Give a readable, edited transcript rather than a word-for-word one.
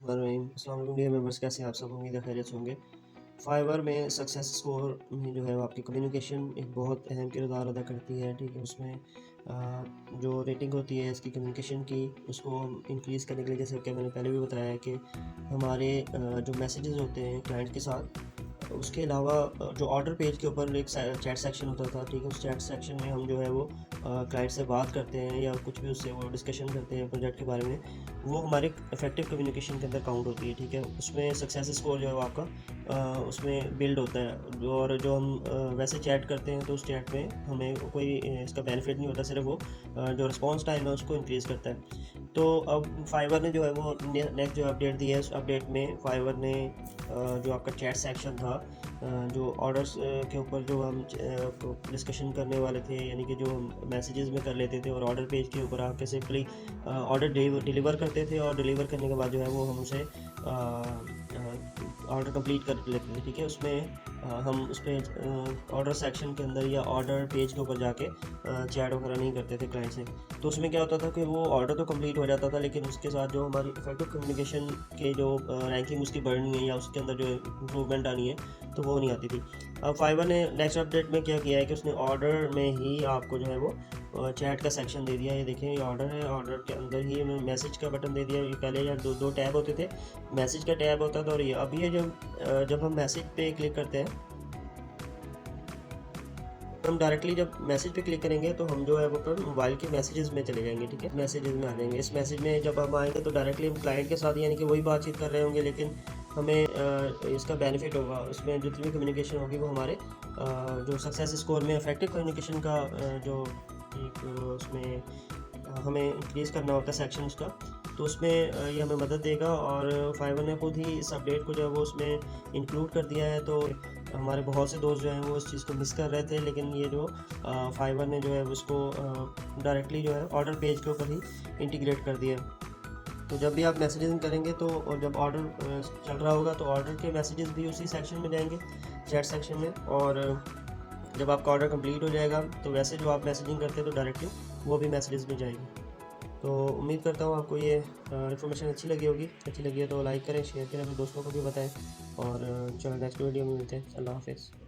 अस्सलाम वालेकुम dear members, कैसे हैं आप सब? उम्मीद है खैरियत से होंगे। फाइवर में सक्सेस स्कोर में जो है वो आपकी कम्युनिकेशन एक बहुत अहम किरदार अदा करती है, ठीक है? उसमें जो रेटिंग होती है इसकी कम्युनिकेशन की, उसको हम इंक्रीज़ करने के लिए, जैसे कि मैंने पहले भी बताया है कि हमारे जो मैसेजेस होते हैं क्लाइंट के साथ, उसके अलावा जो ऑर्डर पेज के ऊपर एक चैट सेक्शन होता था, ठीक है? उस चैट सेक्शन में हम जो है वो क्लाइंट से बात करते हैं या कुछ भी उससे वो डिस्कशन करते हैं प्रोजेक्ट के बारे में, वो हमारे इफेक्टिव कम्युनिकेशन के अंदर काउंट होती है, ठीक है? उसमें सक्सेस स्कोर जो है वो आपका उसमें बिल्ड होता है। और जो हम वैसे चैट करते हैं तो उस चैट में हमें कोई इसका बेनिफिट नहीं होता, सिर्फ वो जो रिस्पॉन्स टाइम है उसको इंक्रीज़ करता है। तो अब फाइवर ने जो है वो नेक्स्ट जो अपडेट दी है, उस अपडेट में फाइवर ने जो आपका चैट सेक्शन था, जो ऑर्डर्स के ऊपर जो हम डिस्कशन करने वाले थे, यानी कि जो हम मैसेजेस में कर लेते थे और ऑर्डर पेज के ऊपर आके सिंपली ऑर्डर डिलीवर करते थे और डिलीवर करने के बाद जो है वो हम उसे ऑर्डर कंप्लीट कर लेते थे, ठीक है? उसमें हम उसमें ऑर्डर सेक्शन के अंदर या ऑर्डर पेज के ऊपर जाके चैट वगैरह नहीं करते थे क्लाइंट से। तो उसमें क्या होता था कि वो ऑर्डर तो कंप्लीट हो जाता था, लेकिन उसके साथ जो हमारी इफेक्टिव कम्युनिकेशन के जो रैंकिंग उसकी बढ़नी है या उसके अंदर जो इम्प्रूवमेंट आनी है, तो वो नहीं आती थी। अब फाइवर ने नेक्स्ट अपडेट में क्या किया है कि उसने ऑर्डर में ही आपको जो है वो चैट का सेक्शन दे दिया। ये देखें, ये ऑर्डर है, ऑर्डर के अंदर ही हमें मैसेज का बटन दे दिया। ये पहले यार दो टैब होते थे, मैसेज का टैब होता था और ये अब ये जब हम मैसेज पे क्लिक करते हैं, हम डायरेक्टली जब मैसेज पे क्लिक करेंगे तो हम जो है वो अपने मोबाइल के मैसेजेस में चले जाएंगे, ठीक है? मैसेजेस में आ जाएंगे। इस मैसेज में जब हम आएंगे तो डायरेक्टली हम क्लाइंट के साथ यानी कि वही बातचीत कर रहे होंगे, लेकिन हमें इसका बेनिफिट होगा, उसमें जितनी भी कम्युनिकेशन होगी वो हमारे जो सक्सेस स्कोर में इफेक्टिव कम्युनिकेशन का जो एक उसमें हमें इंक्रीज़ करना होता है सेक्शन उसका, तो उसमें ये हमें मदद देगा। और फाइवर ने खुद ही इस अपडेट को जो है वो उसमें इंक्लूड कर दिया है। तो हमारे बहुत से दोस्त जो हैं वो इस चीज़ को मिस कर रहे थे, लेकिन ये जो फाइवर ने जो है उसको डायरेक्टली जो है ऑर्डर पेज के ऊपर ही इंटीग्रेट कर दिया है। तो जब भी आप मैसेजिंग करेंगे तो, और जब ऑर्डर चल रहा होगा तो ऑर्डर के मैसेजेस भी उसी सेक्शन में जाएंगे, चैट सेक्शन में। और जब आपका ऑर्डर कंप्लीट हो जाएगा तो वैसे जो आप मैसेजिंग करते हैं तो डायरेक्टली वो भी मैसेजेस में जाएंगे। तो उम्मीद करता हूँ आपको ये इन्फॉर्मेशन अच्छी लगी होगी। अच्छी लगी है तो लाइक करें, शेयर करें, अपने दोस्तों को भी बताएं। और चलो नेक्स्ट वीडियो में मिलते हैं। अल्लाह हाफ़िज़।